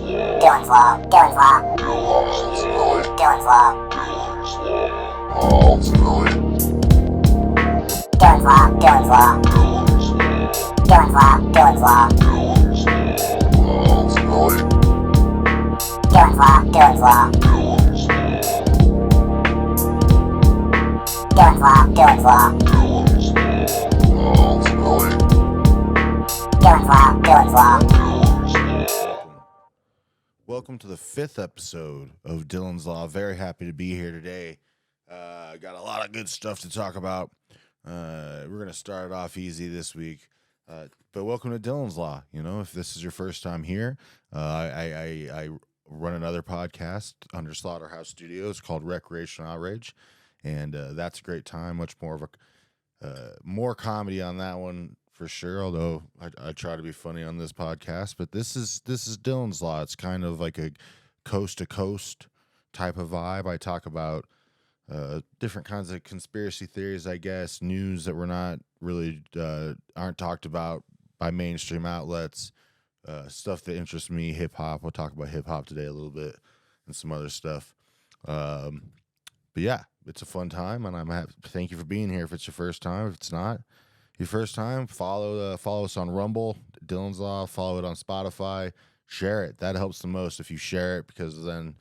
Dylan's Law. Welcome to the 5th episode of Dylan's Law. Very happy to be here today. Got a lot of good stuff to talk about. We're going to start it off easy this week. But welcome to Dylan's Law. You know, if this is your first time here, I run another podcast under Slaughterhouse Studios called Recreational Outrage. And that's a great time. Much more of a more comedy on that one for sure. Although I try to be funny on this podcast, but this is Dylan's Law. It's kind of like a coast to coast type of vibe. I talk about different kinds of conspiracy theories, I guess, news that we're not really aren't talked about by mainstream outlets, stuff that interests me, hip hop. We'll talk about hip hop today a little bit and some other stuff. But yeah, it's a fun time, and thank you for being here. If it's your first time, if it's not your first time, follow us on Rumble, Dylan's Law. Follow it on Spotify. Share it. That helps the most if you share it, because then,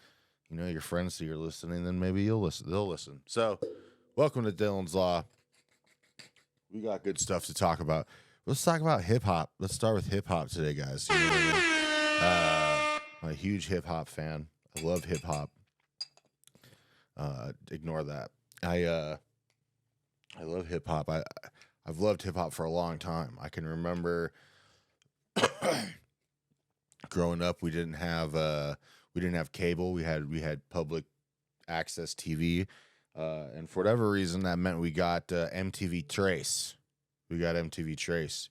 you know, your friends see you're listening, then maybe they'll listen. So, welcome to Dylan's Law. We got good stuff to talk about. Let's talk about hip hop. Let's start with hip hop today, guys. You know what I mean? I'm a huge hip hop fan. I love hip hop. Ignore that. I love hip hop. I've loved hip hop for a long time. I can remember growing up, we didn't have cable. We had public access TV, and for whatever reason, that meant we got MTV Trace. We got MTV Trace,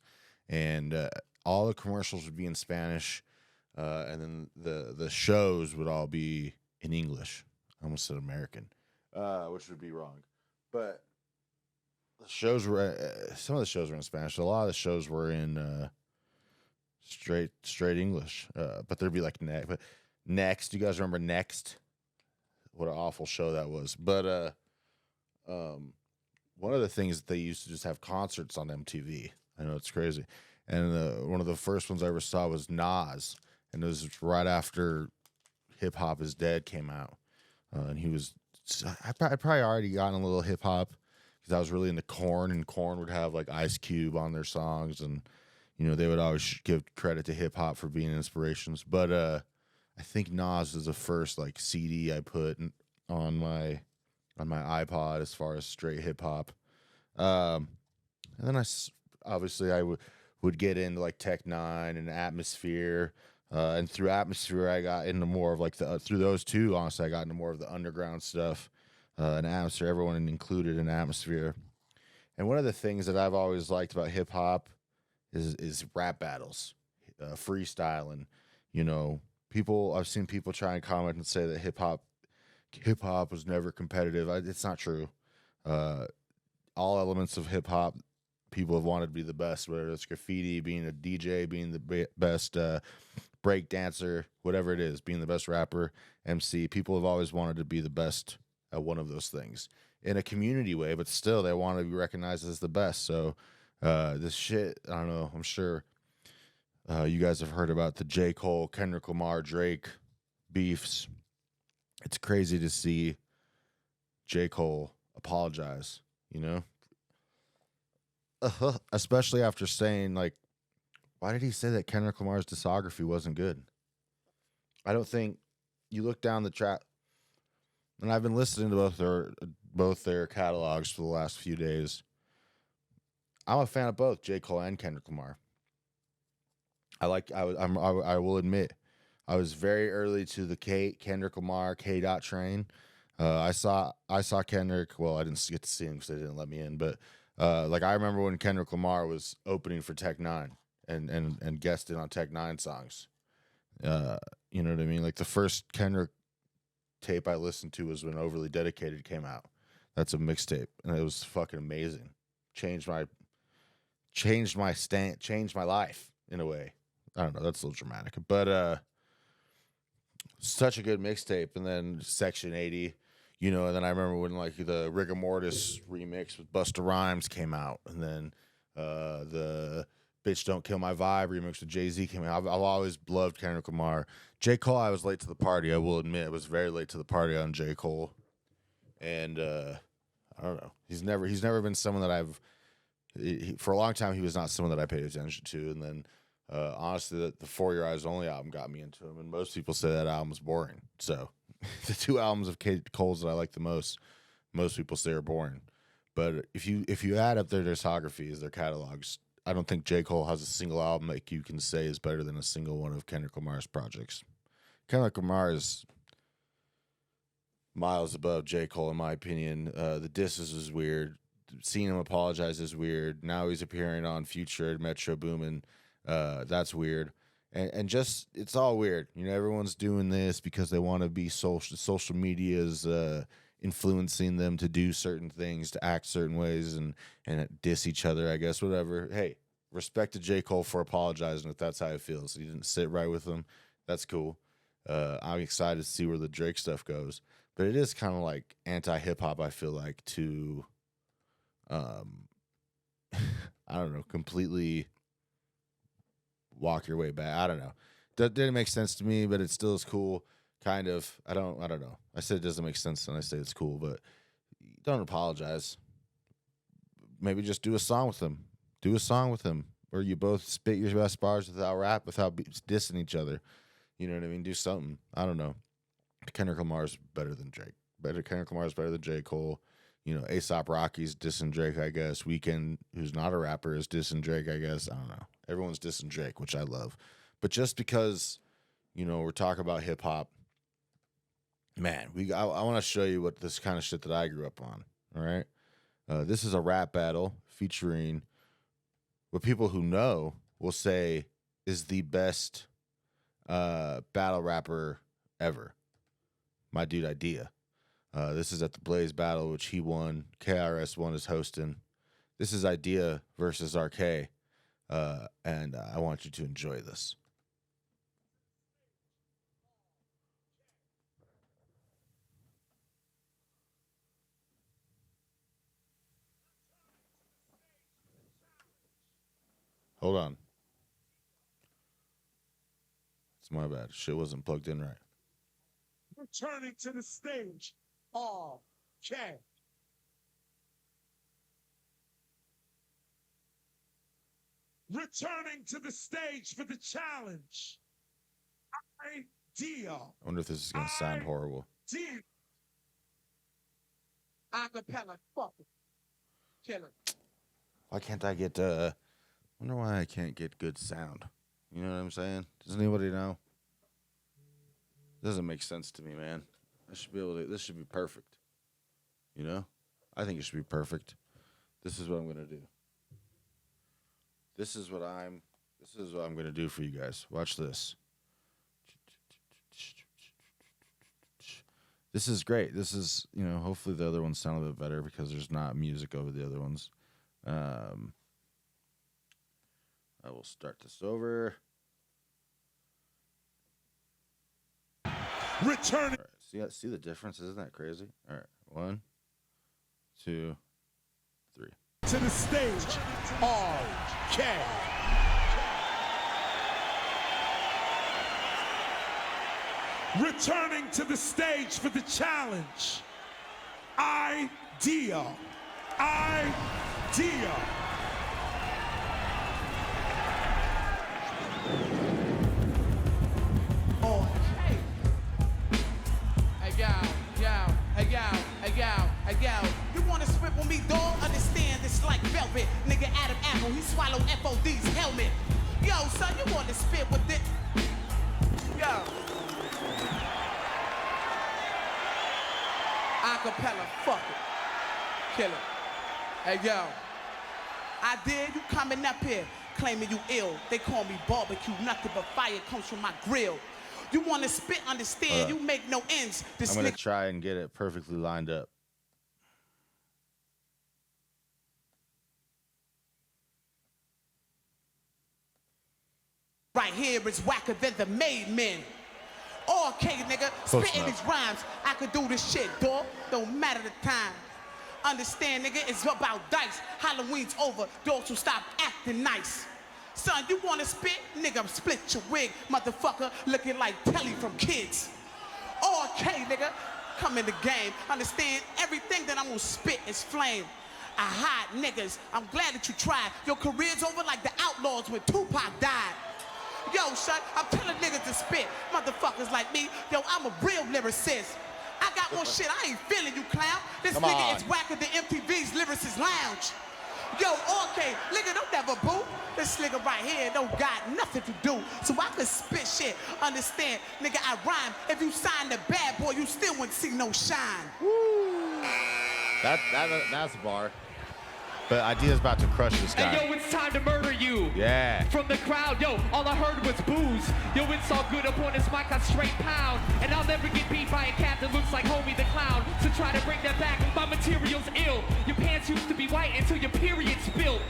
and all the commercials would be in Spanish, and then the shows would all be in English. I almost said American, which would be wrong, but the shows were some of the shows were in Spanish. A lot of the shows were in straight English, but there'd be like Next. You guys remember Next? What an awful show that was. But one of the things that they used to just have concerts on MTV. I know it's crazy. And one of the first ones I ever saw was Nas, and it was right after Hip Hop Is Dead came out. And he was, I probably already gotten a little hip hop because I was really into Korn, and Korn would have like Ice Cube on their songs, and you know they would always give credit to hip hop for being inspirations. But I think Nas was the first like CD I put on my iPod as far as straight hip hop. And then I would get into like Tech Nine and Atmosphere. And through Atmosphere, I got into more of like through those two, honestly, I got into more of the underground stuff. And Atmosphere, everyone included in Atmosphere. And one of the things that I've always liked about hip hop is rap battles, freestyling. You know, I've seen people try and comment and say that hip hop was never competitive. It's not true. All elements of hip hop, people have wanted to be the best, whether it's graffiti, being a DJ, being the best break dancer, whatever it is, being the best rapper, MC. People have always wanted to be the best at one of those things in a community way, but still they want to be recognized as the best. So this shit, I don't know, I'm sure you guys have heard about the J. Cole, Kendrick Lamar, Drake beefs. It's crazy to see J. Cole apologize, you know? Especially after saying, like, why did he say that Kendrick Lamar's discography wasn't good? I don't think you look down the track, and I've been listening to both their catalogs for the last few days. I'm a fan of both J. Cole and Kendrick Lamar. I will admit, I was very early to the Kendrick Lamar K-Dot train. I saw Kendrick. Well, I didn't get to see him because they didn't let me in. But like I remember when Kendrick Lamar was opening for Tech Nine and guested on Tech Nine songs. You know what I mean? Like the first Kendrick tape I listened to was when Overly Dedicated came out. That's a mixtape, and it was fucking amazing. Changed my life in a way. I don't know. That's a little dramatic, but such a good mixtape. And then Section 80, you know, and then I remember when like the Rigor Mortis remix with Busta Rhymes came out, and then the Bitch Don't Kill My Vibe remix with Jay-Z came out. I've always loved Kendrick Lamar. J. Cole, I was late to the party. I will admit, I was very late to the party on J. Cole. And I don't know. He's never been someone that for a long time, he was not someone that I paid attention to. And then honestly, the For Your Eyes Only album got me into him. And most people say that album was boring. So the two albums of Cole's that I like the most people say are boring. But if you add up their discographies, their catalogs, I don't think J. Cole has a single album that you can say is better than a single one of Kendrick Lamar's projects. Kendrick Lamar is miles above J. Cole, in my opinion. The disses is weird. Seeing him apologize is weird. Now he's appearing on Future, Metro Boomin. That's weird. And just, it's all weird. You know, everyone's doing this because they want to be social media's influencing them to do certain things, to act certain ways, and diss each other, I guess, whatever. Hey, respect to J. Cole for apologizing if that's how he feels. He didn't sit right with him. That's cool. I'm excited to see where the Drake stuff goes. But it is kind of like anti-hip-hop, I feel like, to, I don't know, completely walk your way back. I don't know. That didn't make sense to me, but it still is cool. Kind of. I don't know. I said it doesn't make sense, and I say it's cool, but don't apologize. Maybe just do a song with him. Do a song with him, where you both spit your best bars without rap, without dissing each other. You know what I mean? Do something. I don't know. Kendrick Lamar is better than Drake. Kendrick Lamar is better than J. Cole. You know, Aesop Rock, he's dissing Drake, I guess. Weeknd, who's not a rapper, is dissing Drake, I guess. I don't know. Everyone's dissing Drake, which I love. But just because, you know, we're talking about hip-hop, man, I want to show you what this kind of shit that I grew up on, all right? This is a rap battle featuring what people who know will say is the best battle rapper ever. My dude, Eyedea. This is at the Blaze Battle, which he won. KRS-One is hosting. This is Eyedea versus RK, and I want you to enjoy this. Hold on. It's my bad. Shit wasn't plugged in right. Returning to the stage, RK. Returning to the stage for the challenge, Eyedea. I wonder if this is going to sound horrible. Acapella, fuck it. Kill it. Why can't I get, I wonder why I can't get good sound. You know what I'm saying? Does anybody know? Doesn't make sense to me, man. I should be able to, this should be perfect. You know? I think it should be perfect. This is what I'm going to do. This is what I'm going to do for you guys. Watch this. This is great. This is, you know, hopefully the other ones sound a bit better because there's not music over the other ones. I will start this over. Returning. All right, see the difference? Isn't that crazy? All right, 1, 2, 3. To the stage, RK. Returning to the stage for the challenge, Eyedea. Eyedea. Hey, yo. You wanna spit with me, dog? Understand this like velvet. Nigga Adam Apple, he swallowed FOD's helmet. Yo, son, you wanna spit with it? Yo. Acapella, fuck it. Kill it. Hey, yo. Eyedea, you coming up here claiming you ill. They call me barbecue, nothing but fire comes from my grill. You want to spit, understand, you make no ends. I'm going to try and get it perfectly lined up. Right here is whacker than the made men. Okay, nigga, spitting these rhymes. I could do this shit, dog. Don't matter the time. Understand, nigga, it's about dice. Halloween's over, dogs will stop acting nice. Son, you wanna spit? Nigga, split your wig, motherfucker, looking like Telly from Kids. Okay, nigga, come in the game. Understand, everything that I'm gonna spit is flame. I hide niggas. I'm glad that you tried. Your career's over like the Outlaws when Tupac died. Yo, son, I'm telling niggas to spit. Motherfuckers like me, yo, I'm a real lyricist. I got more shit, I ain't feeling you, clown. This nigga is whacker than MTV's Lyricist Lounge. Yo, okay, nigga, don't never boo. This nigga right here don't got nothing to do. So I can spit shit. Understand, nigga, I rhyme. If you sign the bad boy, you still wouldn't see no shine. Woo. That's a bar. But Idea's about to crush this guy. Hey, yo, it's time to murder you. Yeah. From the crowd, yo, all I heard was booze. Yo, it's all good up on this mic, I straight pound. And I'll never get beat by a cat that looks like Homie the Clown. So try to bring that back, my material's ill. Your pants used to be white until your period spilled.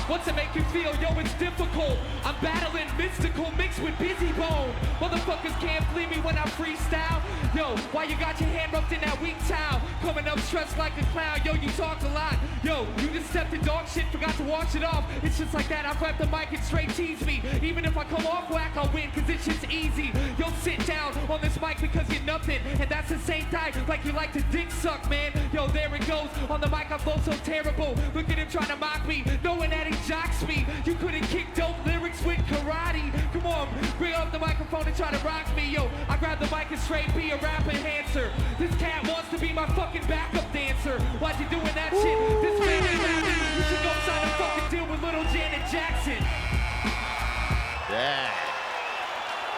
What's it make you feel? Yo, it's difficult. I'm battling mystical mixed with busy bone. Motherfuckers can't flee me when I freestyle. Yo, why you got your hand rubbed in that weak towel? Coming up stressed like a clown. Yo, you talk a lot. Yo, you just stepped in dog shit, forgot to wash it off. It's just like that, I grab the mic and straight tease me. Even if I come off whack, I'll win, cause it's just easy. Yo, sit down on this mic because you're nothing. And that's the same time like you like to dick suck, man. Yo, there it goes. On the mic, I flow so terrible. Look at him trying to mock me, knowing that he jocks me. You couldn't kick dope lyrics with karate. Come on, bring up the microphone and try to rock me. Yo, I grab the mic and straight be a rap enhancer. This cat wants to be my fucking backup dancer. Why'd you doing that shit? This man ain't rapping. You should go sign a fucking deal with little Janet Jackson. Yeah.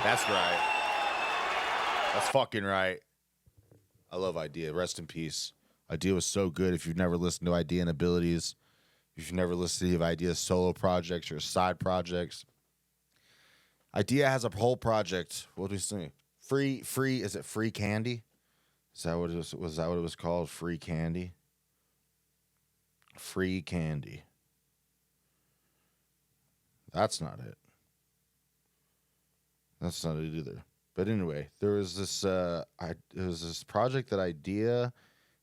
That's right. That's fucking right. I love Idea. Rest in peace. Idea was so good. If you've never listened to Idea and Abilities, if you've never listened to Idea's solo projects or side projects, Idea has a whole project. What do we say? Free, is it Free Candy? Is that what it was that what it was called? Free Candy? Free Candy. That's not it. That's not it either. But anyway, there was this it was this project that Idea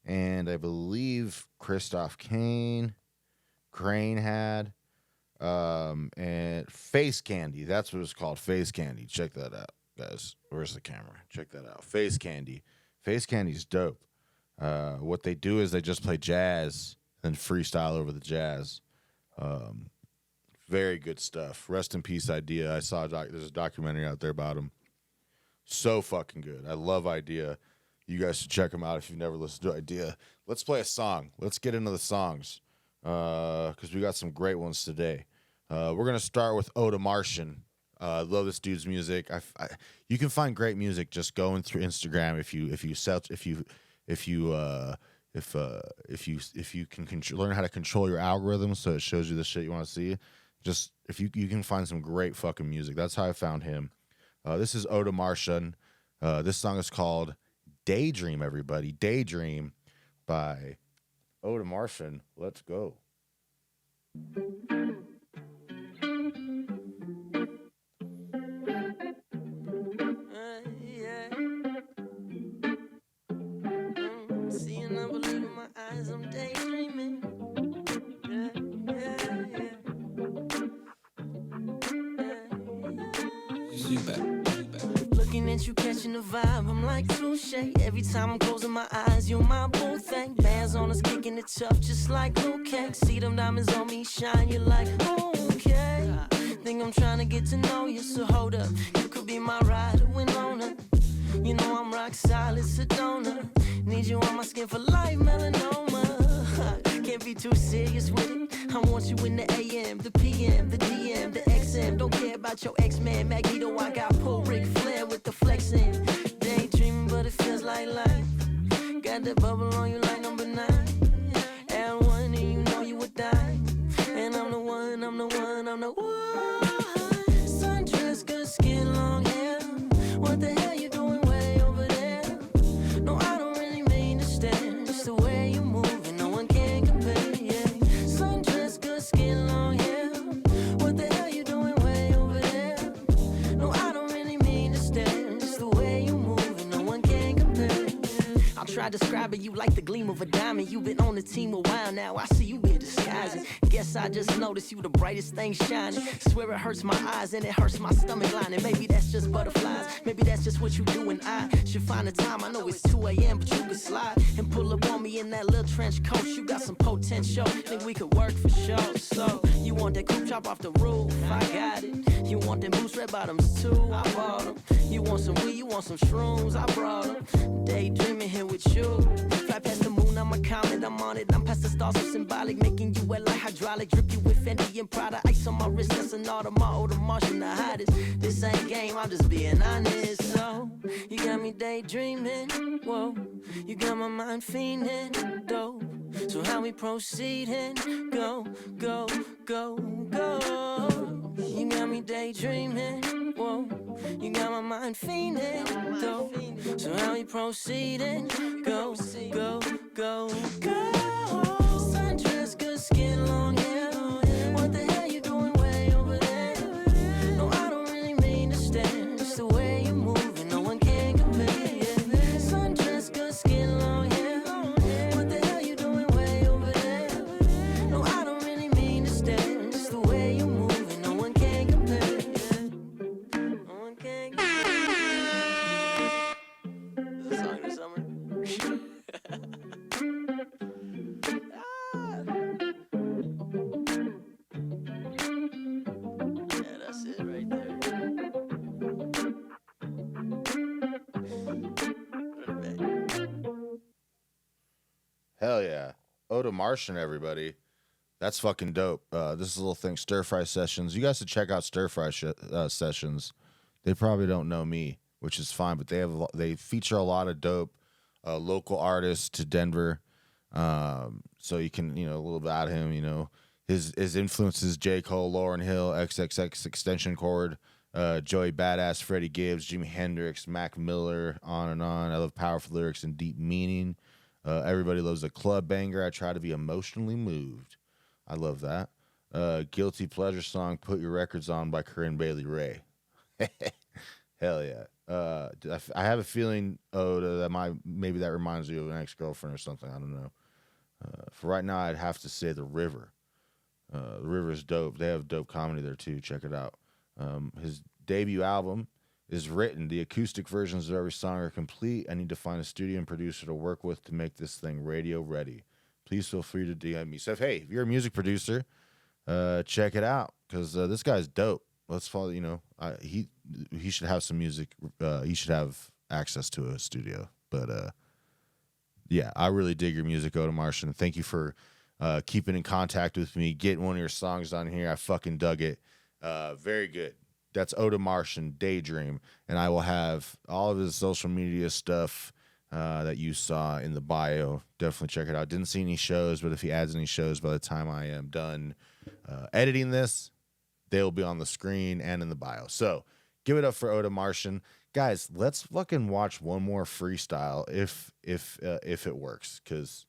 and I believe Christoph Crane had, and Face Candy. That's what it's called, Face Candy. Check that out, guys. Where's the camera? Check that out. Face Candy. Face Candy's dope. What they do is they just play jazz and freestyle over the jazz. Very good stuff. Rest in peace, Idea. I saw there's a documentary out there about him. So fucking good. I love Idea. You guys should check him out if you've never listened to Idea. Let's play a song. Let's get into the songs. Because we got some great ones today. We're gonna start with Oda Martian. Love this dude's music. You can find great music just going through Instagram if you can learn how to control your algorithm so it shows you the shit you want to see. Just if you can find some great fucking music. That's how I found him. This is Oda Martian. This song is called DayDream. Everybody, DayDream by Oda Martian. Let's go. Seeing unbelief in my eyes, I'm daydreaming. Looking at you, catching the vibe, I'm like touche. Every time I'm closing my eyes, you're my boo thing. Bands on us, kicking it tough, just like Luke Cake. See them diamonds on me shine, you're like, okay. Think I'm trying to get to know you, so hold up. You could be my rider, Winona. You know I'm rock solid, Sedona. Need you on my skin for life, melanoma. Can't be too serious with it. I want you in the AM, the PM, the DM, the XM. Don't care about your X-Man, Magneto. I got pull Ric Flair with the flexing. Daydreaming, but it feels like life. Got that bubble on you like number 9. And one, and you know you would die. And I'm the one, I'm the one, I'm the one. Sundress, good skin, long hair. What the hell you doing way over there? No, I don't really mean to stand. Just the way you move, and no one can compare, yeah. Sundress, good skin, long hair. What the hell you doing way over there? No, I don't really mean to stand. Just the way try describing you like the gleam of a diamond. You've been on the team a while now. I see you been disguising. Guess I just noticed you the brightest thing shining. Swear it hurts my eyes and it hurts my stomach lining. Maybe that's just butterflies. Maybe that's just what you do, and I should find a time. I know it's 2 a.m., but you can slide and pull up on me in that little trench coat. You got some potential. Think we could work for sure. So you want that coupe chop off the roof? I got it. You want them boots, red bottoms too? I bought them. You want some weed? You want some shrooms? I brought them. Daydreaming here with you. Fly past the moon, I'm a comet, I'm on it. I'm past the stars, so symbolic, making you wet like hydraulic. Drip you with Fendi and Prada. Ice on my wrist, that's an Audemars, Oda Martian, the hottest. This ain't game, I'm just being honest. So you got me daydreaming, whoa. You got my mind fiending, dope. So how we proceeding? Go, go, go, go. You got me daydreaming, whoa. You got my mind fiending, dope. So how we proceeding? Go, go, go, go. Sundress, good skin, long hair. What the hell you doing way over there? No, I don't really mean to stand. Just the way you move and no one can compare. Yeah. Sundress, good skin, long hair. What the hell you doing way over there? No, I don't really mean to stand. Just the way you move and no one can compare. Yeah. No one can compare. Is this a song in the summer? Yeah, that's it right there. Put it back. Hell yeah. Oda Martian, everybody. That's fucking dope. This is a little thing, Stir Fry Sessions. You guys should check out Stir Fry Sessions. They probably don't know me, which is fine, but they feature a lot of dope local artists to Denver. So you can, a little about him, his influences: J. Cole, Lauryn Hill, XXX Extension Cord, Joey Badass, Freddie Gibbs, Jimi Hendrix, Mac Miller, on and on. I love powerful lyrics and deep meaning. Everybody loves a club banger. I try to be emotionally moved. I love that. Guilty pleasure song, Put Your Records On by Corinne Bailey Rae. Hell yeah. I have a feeling, Oda, that maybe that reminds you of an ex-girlfriend or something. I don't know. For right now, I'd have to say The River. The River is dope. They have dope comedy there too. Check it out. His debut album is written. The acoustic versions of every song are complete. I need to find a studio and producer to work with to make this thing radio ready. Please feel free to DM me. So, hey, if you're a music producer, check it out, because this guy's dope. Let's follow. He should have some music. He should have access to a studio. But yeah, I really dig your music, Oda Martian. Thank you for keeping in contact with me, getting one of your songs on here. I fucking dug it. Very good. That's Oda Martian, DayDream, and I will have all of his social media stuff that you saw in the bio. Definitely check it out. Didn't see any shows, but if he adds any shows by the time I am done editing this, they'll be on the screen and in the bio. So give it up for Oda Martian. Guys, let's fucking watch one more freestyle if it works, because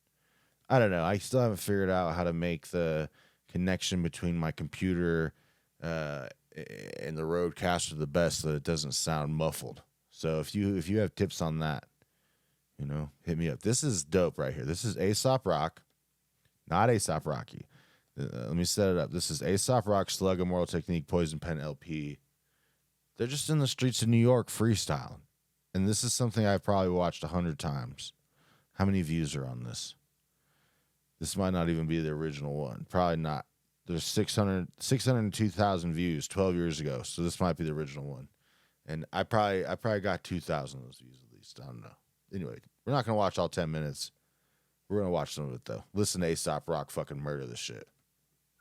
I don't know. I still haven't figured out how to make the connection between my computer and the Rodecaster the best, so that it doesn't sound muffled. So if you have tips on that, hit me up. This is dope right here. This is Aesop Rock, not Aesop Rocky. Let me set it up. This is Aesop Rock, Slug, Immortal Technique, Poison Pen LP. They're just in the streets of New York freestyling. And this is something I've probably watched 100 times. How many views are on this? This might not even be the original one. Probably not. There's 602,000 views 12 years ago. So this might be the original one. And I probably got 2,000 of those views at least. I don't know. Anyway, we're not going to watch all 10 minutes. We're going to watch some of it, though. Listen to Aesop Rock fucking murder this shit.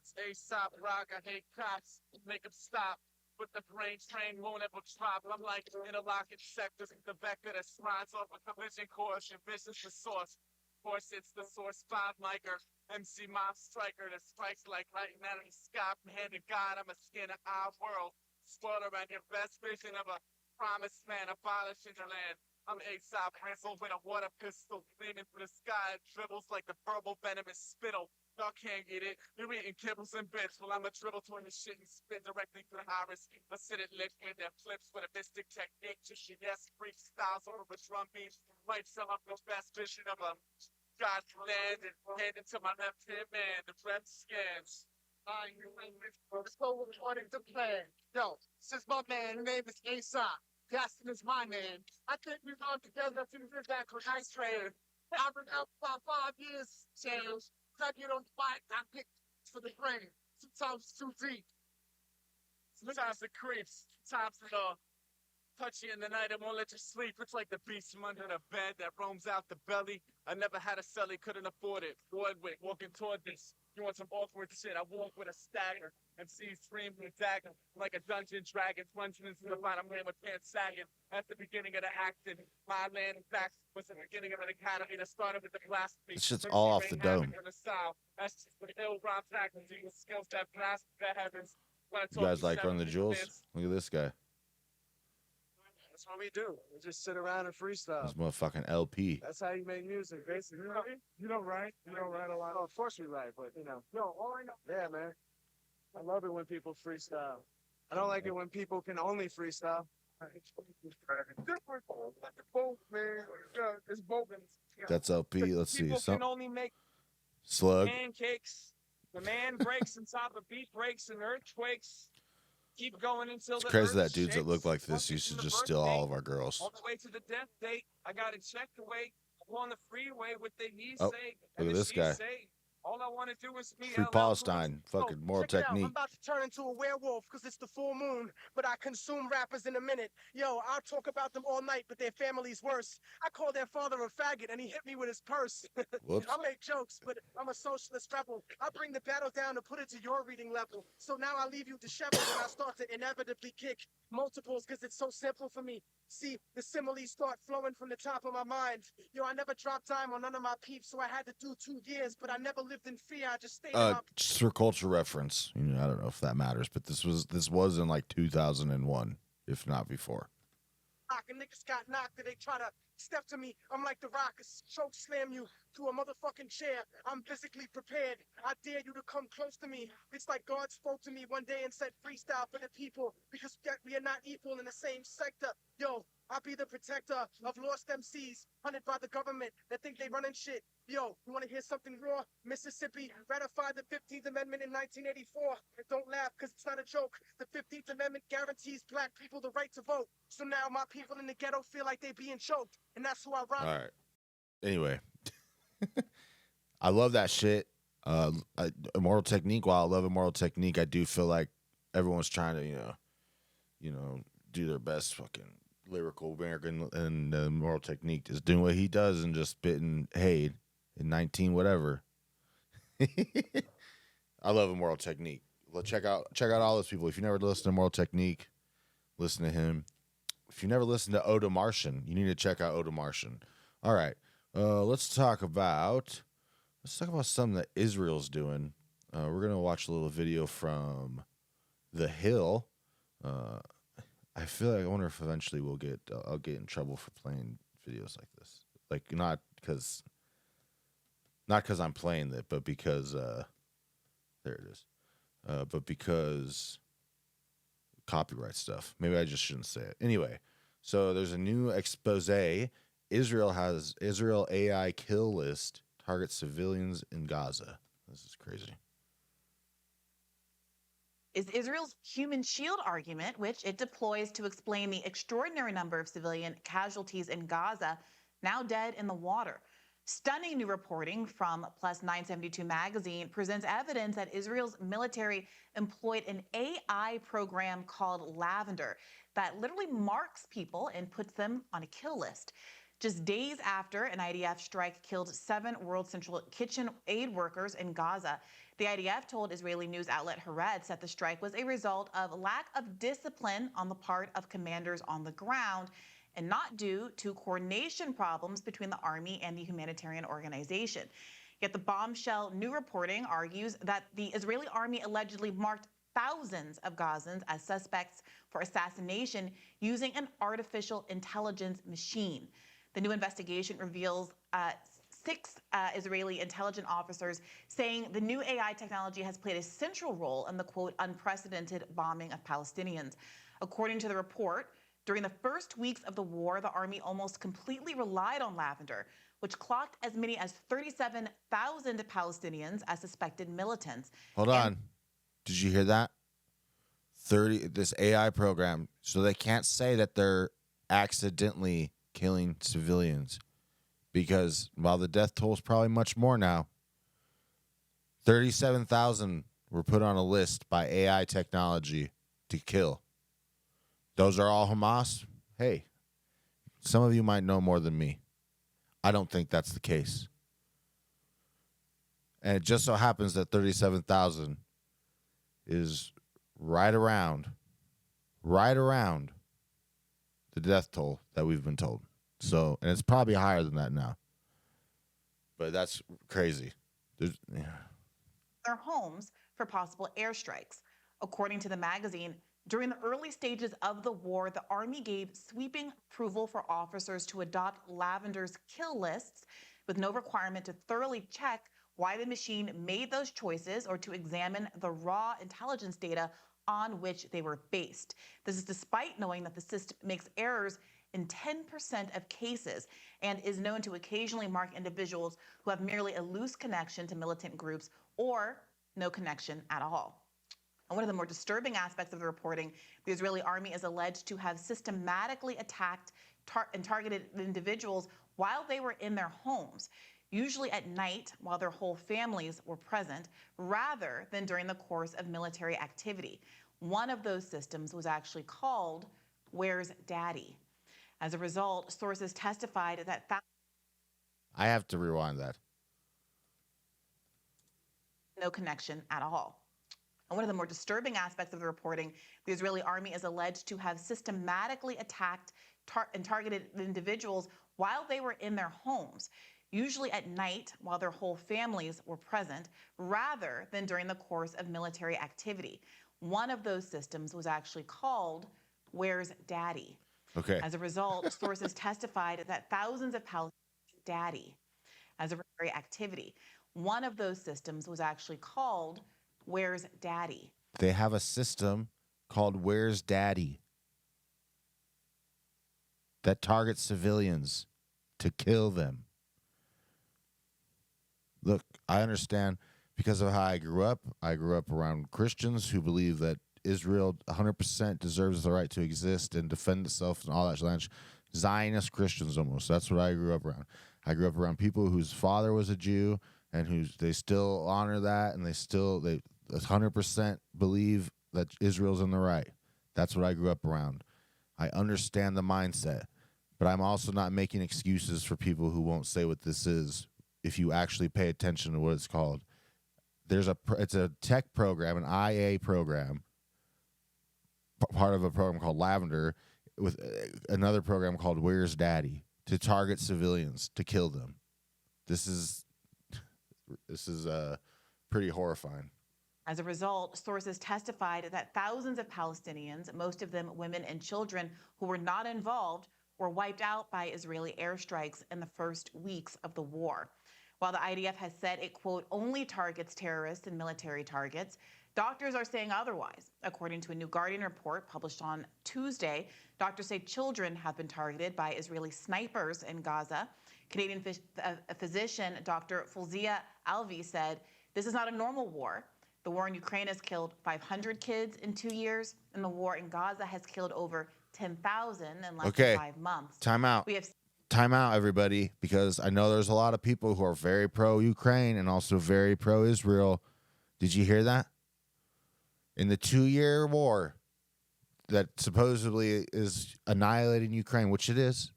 It's Aesop Rock, I hate cops, make them stop. But the brain train won't ever drop. I'm like interlocking sectors, the vector that slides off a collision course. Your vision's the source. Of course, it's the source 5 micer. MC mob striker that strikes like lightning out of the sky from hand to God. I'm a skin of our world. Spoiler around your best vision of a promised man, abolishing the land. I'm Aesop, bristle with a water pistol, gleaming through the sky. It dribbles like the verbal venomous spittle. Y'all can't get it. You're eating kibbles and bits while I'm a dribble to the shit and spit directly through the iris. Acidic liquid that flips with a mystic technique. Just yes, freestyles over a drum beat. Might sell up the best vision of a God's land and hand it to my left hand man, the red scans. Let's go according to plan. Yo, this is my man. His name is Aesop. Gaston is my man. I think we've gone together through this back with ice train. I've been out for 5 years, James. I get on the bike, I pick for the brain. Sometimes it's too deep. Sometimes it creeps. Sometimes it touch you in the night, it won't let you sleep. It's like the beast from under the bed that roams out the belly. I never had a celly, couldn't afford it. Broadway, walking toward this. You want some awkward shit, I walk with a stagger. MC scream with a dagger. Like a dungeon dragon, plunging into the bottom man with pants sagging. At the beginning of the action, my land back was the beginning of an academy that started with the blasphemy. This shit's all off the dome. That's just the ill rhyme faculty with skills that blast the heavens. You guys like Run the Jewels? Look at this guy. That's what we do. We just sit around and freestyle. This motherfucking LP. That's how you make music, basically. You don't write. You don't write a lot. Oh, of course we write, but you know. No, all I know. Yeah, man. I love it when people freestyle. I don't like it when people can only freestyle. Different. Both, man. It's both. That's LP. Let's see. People can only make Slug. pancakes. The man breaks on top of beat breaks and earthquakes. Keep going until It's the crazy earth that dudes that shakes. look like this Once used it's to the just steal birthday, all of our girls. all the way to the death date. I got it checked away. I'm on the freeway with the he Oh, say. look and at the this she guy. Say. All I want to do is be Free LL Palestine. Cool. Fucking Moral Check it out. Technique. I'm about to turn into a werewolf because it's the full moon, but I consume rappers in a minute. Yo, I'll talk about them all night, but their family's worse. I call their father a faggot, and he hit me with his purse. Whoops. I make jokes, but I'm a socialist rebel. I bring the battle down to put it to your reading level. So now I leave you disheveled when I start to inevitably kick multiples because it's so simple for me. See, the similes start flowing from the top of my mind. Yo, I never dropped time on none of my peeps, so I had to do 2 years, but I never lived in fear. I just stayed in my Just for culture reference, you know, I don't know if that matters, but this was in like 2001, if not before. and niggas got knocked and they try to step to me. I'm like the Rock, choke slam you to a motherfucking chair. I'm physically prepared. I dare you to come close to me. It's like God spoke to me one day and said freestyle for the people because we are not equal in the same sector. Yo, I'll be the protector of lost MCs hunted by the government that think they running shit. Yo, you want to hear something raw? Mississippi ratified the 15th Amendment in 1984. And don't laugh, because it's not a joke. The 15th Amendment guarantees black people the right to vote. So now my people in the ghetto feel like they being choked. And that's who I rock. All right. Anyway, I love that shit. Immortal Technique, while I love Immortal Technique, I do feel like everyone's trying to, you know, do their best fucking lyrical American, and Immortal Technique is doing what he does and just spitting hate in 19 whatever. I love Immortal Technique. Check out all those people. If you never listen to Immortal Technique, listen to him. If you never listen to Oda Martian, you need to check out Oda Martian. All right, let's talk about something that Israel's doing. We're gonna watch a little video from The Hill. I feel like I wonder if eventually I'll get in trouble for playing videos like this. Like not because I'm playing it, but because there it is. But because copyright stuff. Maybe I just shouldn't say it. Anyway, so there's a new expose. Israel AI kill list targets civilians in Gaza. This is crazy. Is Israel's human shield argument, which it deploys to explain the extraordinary number of civilian casualties in Gaza, now dead in the water. Stunning new reporting from Plus 972 magazine presents evidence that Israel's military employed an AI program called Lavender that literally marks people and puts them on a kill list. Just days after an IDF strike killed 7 World Central Kitchen aid workers in Gaza, the IDF told Israeli news outlet Haaretz that the strike was a result of lack of discipline on the part of commanders on the ground and not due to coordination problems between the army and the humanitarian organization. Yet the bombshell new reporting argues that the Israeli army allegedly marked thousands of Gazans as suspects for assassination using an artificial intelligence machine. The new investigation reveals 6 Israeli intelligence officers, saying the new AI technology has played a central role in the, quote, unprecedented bombing of Palestinians. According to the report, during the first weeks of the war, the army almost completely relied on lavender, which clocked as many as 37,000 Palestinians as suspected militants. Hold on. Did you hear that? This AI program, so they can't say that they're accidentally killing civilians, because while the death toll is probably much more now, 37,000 were put on a list by AI technology to kill. Those are all Hamas? Hey, some of you might know more than me. I don't think that's the case. And it just so happens that 37,000 is right around the death toll that we've been told. So, and it's probably higher than that now. But that's crazy. Their homes for possible airstrikes. According to the magazine, during the early stages of the war, the Army gave sweeping approval for officers to adopt Lavender's kill lists with no requirement to thoroughly check why the machine made those choices or to examine the raw intelligence data on which they were based. This is despite knowing that the system makes errors in 10% of cases and is known to occasionally mark individuals who have merely a loose connection to militant groups or no connection at all. And one of the more disturbing aspects of the reporting, the Israeli army is alleged to have systematically attacked and targeted individuals while they were in their homes, usually at night while their whole families were present, rather than during the course of military activity. One of those systems was actually called Where's Daddy? As a result, sources testified that I have to rewind that. No connection at all. And one of the more disturbing aspects of the reporting, the Israeli army is alleged to have systematically attacked and targeted individuals while they were in their homes, usually at night while their whole families were present, rather than during the course of military activity. One of those systems was actually called Where's Daddy? Okay. As a result, sources testified that thousands of Palestinians Daddy as a military activity. One of those systems was actually called Where's Daddy? They have a system called Where's Daddy that targets civilians to kill them. Look, I understand because of how I grew up. I grew up around Christians who believe that Israel 100% deserves the right to exist and defend itself and all that land. Zionist Christians almost. That's what I grew up around. I grew up around people whose father was a Jew and they still honor that, and they 100% believe that Israel's in the right. That's what I grew up around. I understand the mindset, but I'm also not making excuses for people who won't say what this is if you actually pay attention to what it's called. It's a tech program, an IA program, part of a program called Lavender, with another program called Where's Daddy, to target civilians, to kill them. This is pretty horrifying. As a result, sources testified that thousands of Palestinians, most of them women and children who were not involved, were wiped out by Israeli airstrikes in the first weeks of the war. While the IDF has said it, quote, only targets terrorists and military targets, doctors are saying otherwise. According to a new Guardian report published on Tuesday, doctors say children have been targeted by Israeli snipers in Gaza. Canadian physician Dr. Fulzia Alvi said, this is not a normal war. The war in Ukraine has killed 500 kids in 2 years, and the war in Gaza has killed over 10,000 in less than 5 months. Time out. Time out, everybody, because I know there's a lot of people who are very pro-Ukraine and also very pro-Israel. Did you hear that? In the 2-year war that supposedly is annihilating Ukraine, which it is,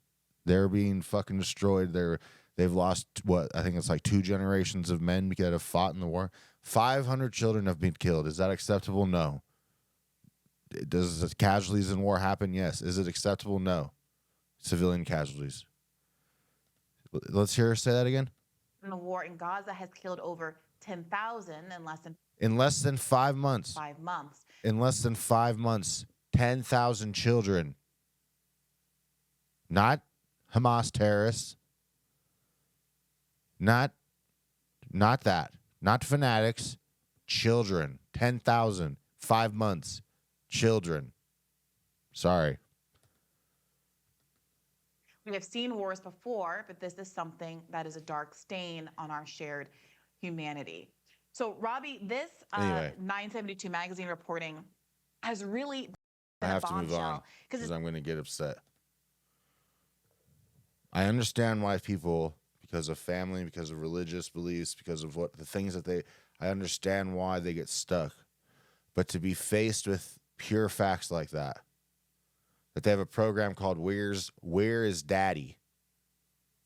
they're being fucking destroyed. They've lost, I think it's like 2 generations of men that have fought in the war. 500 children have been killed. Is that acceptable? No. Does casualties in war happen? Yes. Is it acceptable? No. Civilian casualties. Let's hear her say that again. The war in Gaza has killed over 10,000 in less than 5 months. 5 months. In less than 5 months, 10,000 children. Not Hamas terrorists. Not that. Not fanatics. Children. 10,000. 5 months. Children. Sorry. We have seen wars before, but this is something that is a dark stain on our shared humanity. So, Robbie, this Anyway. 972 magazine reporting has really I been have a to move bombshell. on because I'm going to get upset. I understand why people, because of family, because of religious beliefs, because of what the things that I understand why they get stuck. But to be faced with pure facts like that they have a program called Where is Daddy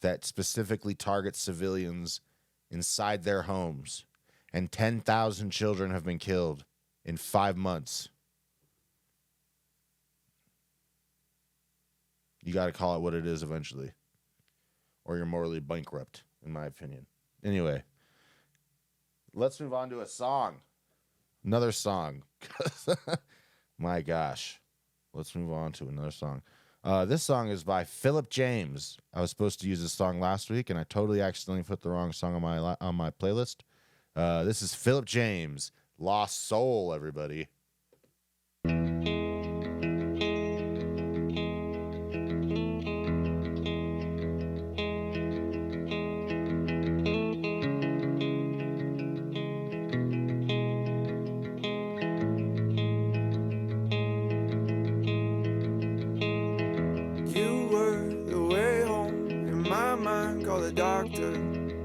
that specifically targets civilians inside their homes, and 10,000 children have been killed in 5 months. You got to call it what it is eventually, or you're morally bankrupt, in my opinion. Anyway, let's move on to a song. Another song. My gosh. Let's move on to another song. This song is by Phillip James. I was supposed to use this song last week, and I totally accidentally put the wrong song on my playlist. This is Phillip James, Lost Soul, everybody.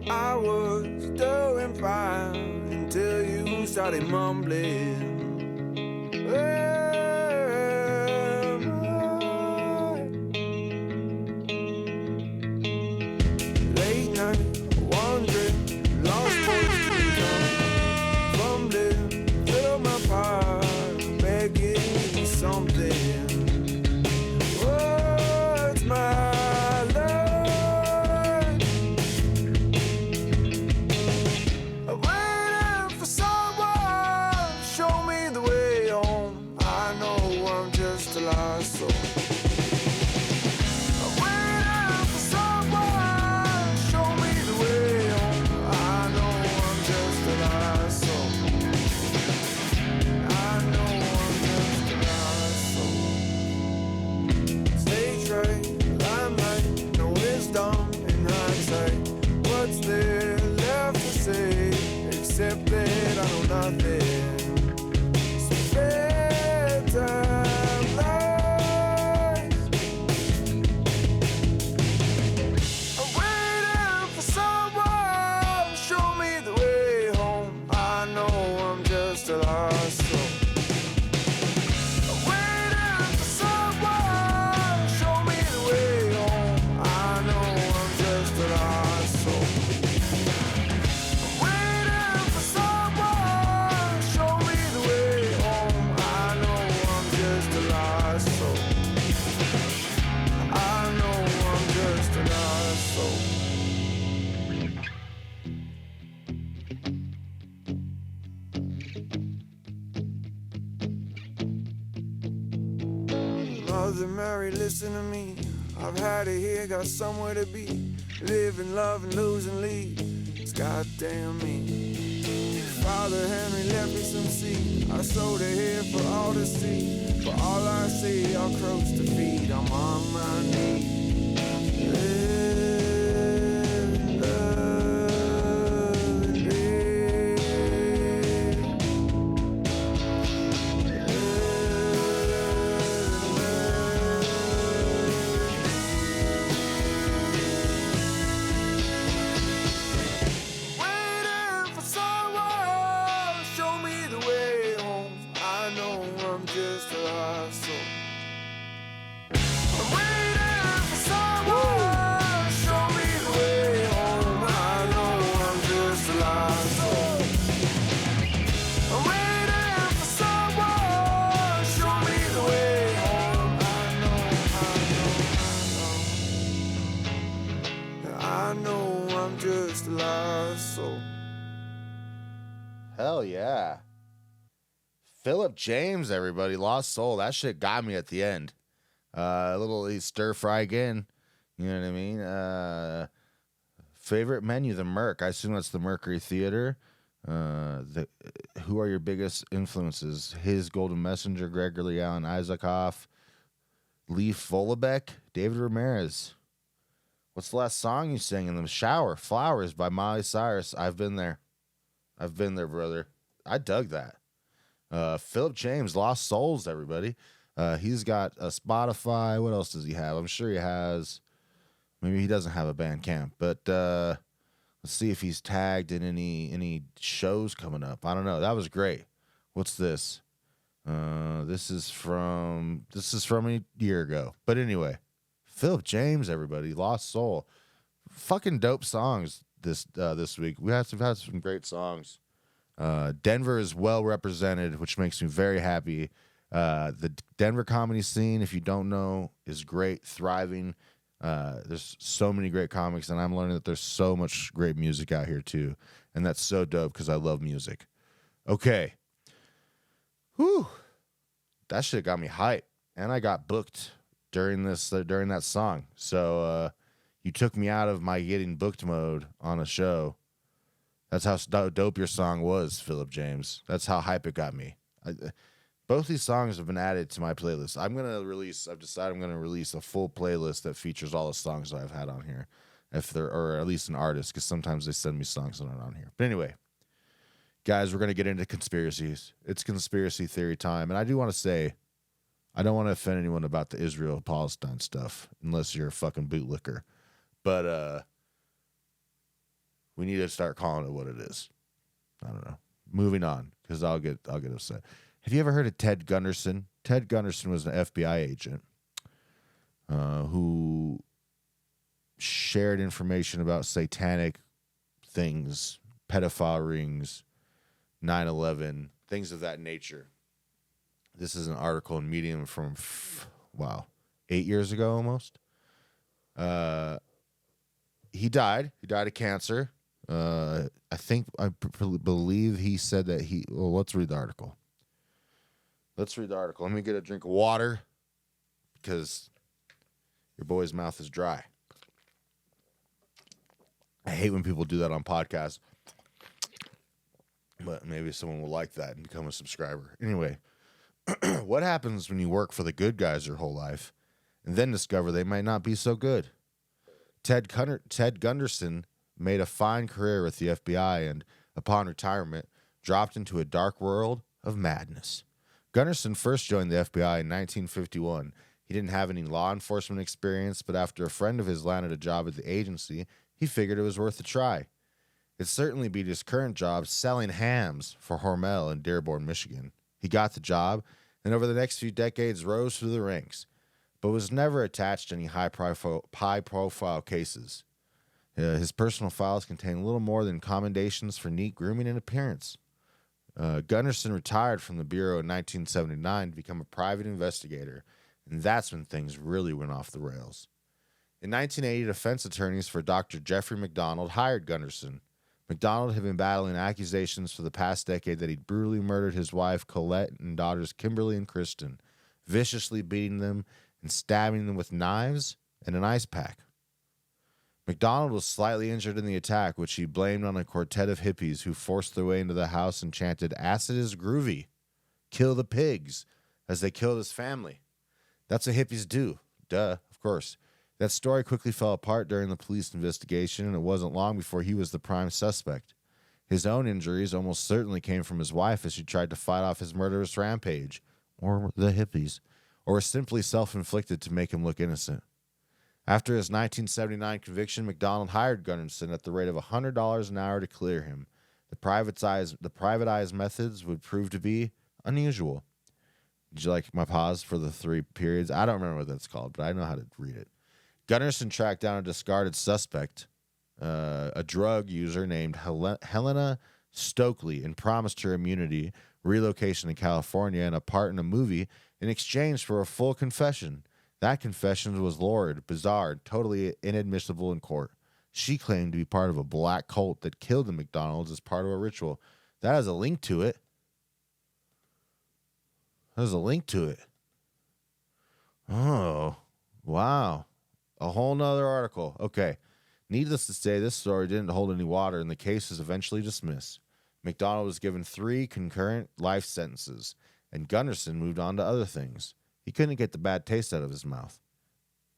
I was doing fine until you started mumbling. Late night, wandering, lost voice to come, fumbling through my part, begging something. What's my except that I know nothing. So bedtime lies. I'm waiting for someone to show me the way home. I know I'm just a lost soul. I'm waiting for someone to show me the way home. I know I'm just a lost soul. Mother Mary, listen to me. I've had it here, got somewhere to be. Living, loving, losing, lead. It's goddamn me. Father Henry left me some seed. I sowed it here for all to see. For all I see are crows to feed. I'm on my knees. Hell yeah. Phillip James, everybody. Lost Soul. That shit got me at the end. A little stir fry again. You know what I mean? Favorite menu, the Merc. I assume that's the Mercury Theater. Who are your biggest influences? His Golden Messenger, Gregory Allen Isaacoff, Leif Volbeck, David Ramirez. What's the last song you sang in the shower? Flowers by Miley Cyrus. I've been there. I've been there, brother. I dug that. Phillip James, Lost Souls, everybody. He's got a Spotify. What else does he have? I'm sure he has. Maybe he doesn't have a Bandcamp, but let's see if he's tagged in any shows coming up. I don't know. That was great. What's this? This is from a year ago. But anyway, Phillip James, everybody, Lost Soul, fucking dope songs this week. We've had some great songs. Denver is well represented, which makes me very happy. The Denver comedy scene, if you don't know, is great, thriving. There's so many great comics, and I'm learning that there's so much great music out here too, and that's so dope because I love music. Okay. Whew. That shit got me hyped, and I got booked during that song. So you took me out of my getting booked mode on a show. That's how dope your song was, Phillip James. That's how hype it got me. Both these songs have been added to my playlist. I've decided I'm gonna release a full playlist that features all the songs that I've had on here, or at least an artist, because sometimes they send me songs that aren't on here. But anyway, guys, we're gonna get into conspiracies. It's conspiracy theory time, and I do want to say, I don't want to offend anyone about the Israel-Palestine stuff, unless you're a fucking bootlicker. But we need to start calling it what it is. I don't know. Moving on, because I'll get upset. Have you ever heard of Ted Gunderson? Ted Gunderson was an FBI agent who shared information about satanic things, pedophile rings, 9/11, things of that nature. This is an article in Medium from, 8 years ago almost. He died. He died of cancer. I believe he said that let's read the article. Let me get a drink of water because your boy's mouth is dry. I hate when people do that on podcasts, but maybe someone will like that and become a subscriber. Anyway, what happens when you work for the good guys your whole life and then discover they might not be so good? Ted Gunderson made a fine career with the FBI and, upon retirement, dropped into a dark world of madness. Gunderson first joined the FBI in 1951. He didn't have any law enforcement experience, but after a friend of his landed a job at the agency, he figured it was worth a try. It certainly beat his current job selling hams for Hormel in Dearborn, Michigan. He got the job, and over the next few decades rose through the ranks, but was never attached to any high-profile cases. His personal files contain little more than commendations for neat grooming and appearance. Gunderson retired from the Bureau in 1979 to become a private investigator, and that's when things really went off the rails. In 1980, defense attorneys for Dr. Jeffrey McDonald hired Gunderson. McDonald had been battling accusations for the past decade that he'd brutally murdered his wife Colette and daughters Kimberly and Kristen, viciously beating them and stabbing them with knives and an ice pack. McDonald was slightly injured in the attack, which he blamed on a quartet of hippies who forced their way into the house and chanted, "Acid is groovy. Kill the pigs," as they killed his family. That's what hippies do. Duh, of course. That story quickly fell apart during the police investigation, and it wasn't long before he was the prime suspect. His own injuries almost certainly came from his wife as she tried to fight off his murderous rampage, or the hippies, or were simply self-inflicted to make him look innocent. After his 1979 conviction, McDonald hired Gunderson at the rate of $100 an hour to clear him. The privatized methods would prove to be unusual. Did you like my pause for the 3 periods? I don't remember what that's called, but I know how to read it. Gunderson tracked down a discarded suspect, a drug user named Helena Stokely, and promised her immunity, relocation to California, and a part in a movie in exchange for a full confession. That confession was lurid, bizarre, totally inadmissible in court. She claimed to be part of a black cult that killed the McDonalds as part of a ritual. That has a link to it. Oh, wow. A whole nother article. Okay. Needless to say, this story didn't hold any water, and the case was eventually dismissed. McDonald was given 3 concurrent life sentences, and Gunderson moved on to other things. He couldn't get the bad taste out of his mouth.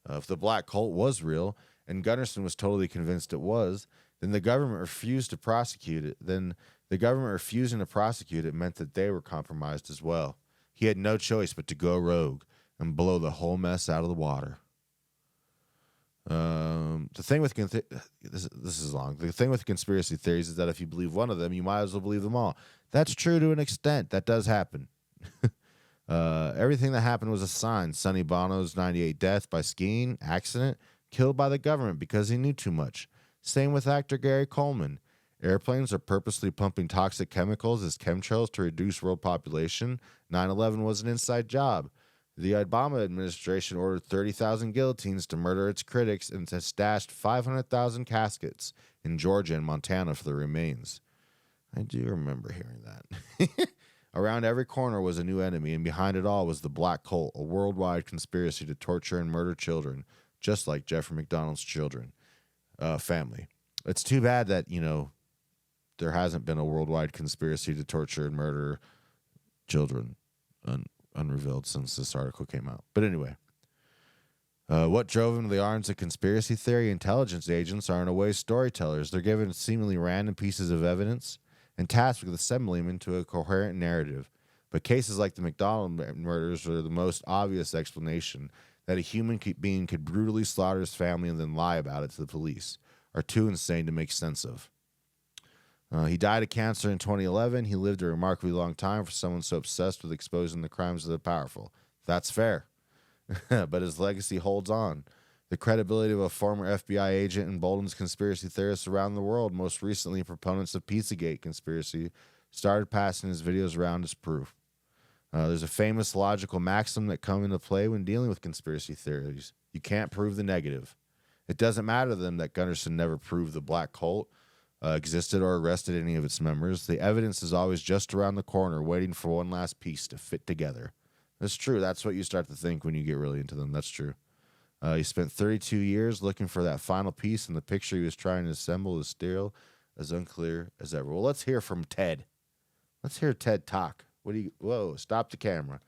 If the black cult was real, and Gunderson was totally convinced it was, then the government refused to prosecute it. Then the government refusing to prosecute it meant that they were compromised as well. He had no choice but to go rogue and blow the whole mess out of the water. The thing with this is long. The thing with conspiracy theories is that if you believe one of them, you might as well believe them all. That's true to an extent. That does happen. Everything that happened was a sign. Sonny Bono's 98 death by skiing accident, killed by the government because he knew too much. Same with actor Gary Coleman. Airplanes are purposely pumping toxic chemicals as chemtrails to reduce world population. 9/11 was an inside job. The Obama administration ordered 30,000 guillotines to murder its critics and has stashed 500,000 caskets in Georgia and Montana for the remains. I do remember hearing that. Around every corner was a new enemy, and behind it all was the Black Cult, a worldwide conspiracy to torture and murder children, just like Jeffrey McDonald's family. It's too bad that, there hasn't been a worldwide conspiracy to torture and murder children unrevealed since this article came out. But anyway, what drove him to the arms of conspiracy theory? Intelligence agents are in a way storytellers. They're given seemingly random pieces of evidence and tasked with assembling them into a coherent narrative. But cases like the McDonald murders are the most obvious explanation that a human being could brutally slaughter his family and then lie about it to the police are too insane to make sense of. He died of cancer in 2011. He lived a remarkably long time for someone so obsessed with exposing the crimes of the powerful. That's fair. But his legacy holds on. The credibility of a former FBI agent emboldens conspiracy theorists around the world. Most recently, proponents of Pizzagate conspiracy started passing his videos around as proof. There's a famous logical maxim that comes into play when dealing with conspiracy theories. You can't prove the negative. It doesn't matter to them that Gunderson never proved the Black Cult existed or arrested any of its members. The evidence is always just around the corner, waiting for one last piece to fit together. That's true. That's what you start to think when you get really into them. That's true. He spent 32 years looking for that final piece, and the picture he was trying to assemble is still as unclear as ever. Well, let's hear from Ted. Let's hear Ted talk. Whoa, stop the camera.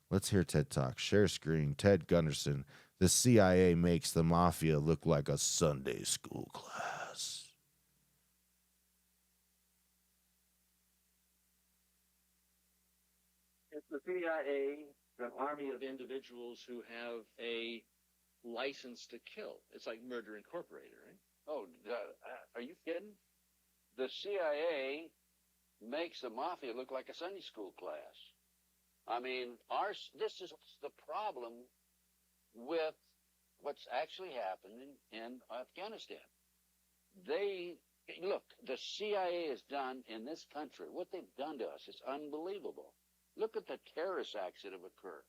Let's hear Ted talk. Share screen. Ted Gunderson. The CIA makes the mafia look like a Sunday school class. It's the CIA, an army of individuals who have a license to kill. It's like Murder Incorporated, right? Oh, are you kidding? The CIA makes the mafia look like a Sunday school class. I mean, this is the problem with what's actually happening in Afghanistan. Look, the CIA has done in this country, what they've done to us is unbelievable. Look at the terrorist acts that have occurred.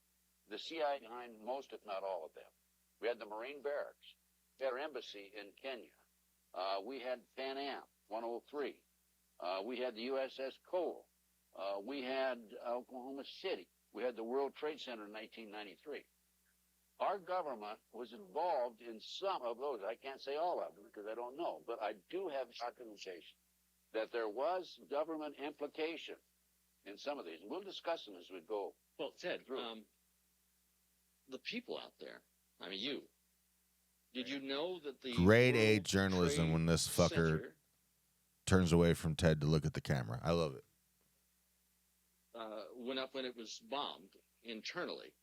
The CIA behind most, if not all of them. We had the Marine barracks. We had our embassy in Kenya. We had Pan Am 103. We had the USS Cole. We had Oklahoma City. We had the World Trade Center in 1993. Our government was involved in some of those. I can't say all of them because I don't know, but I do have documentation that there was government implication in some of these. And we'll discuss them as we go. Well, Ted, the people out there, I mean, did you know that the Grade A World journalism Trade when this fucker Center, turns away from Ted to look at the camera. I love it. went up when it was bombed internally?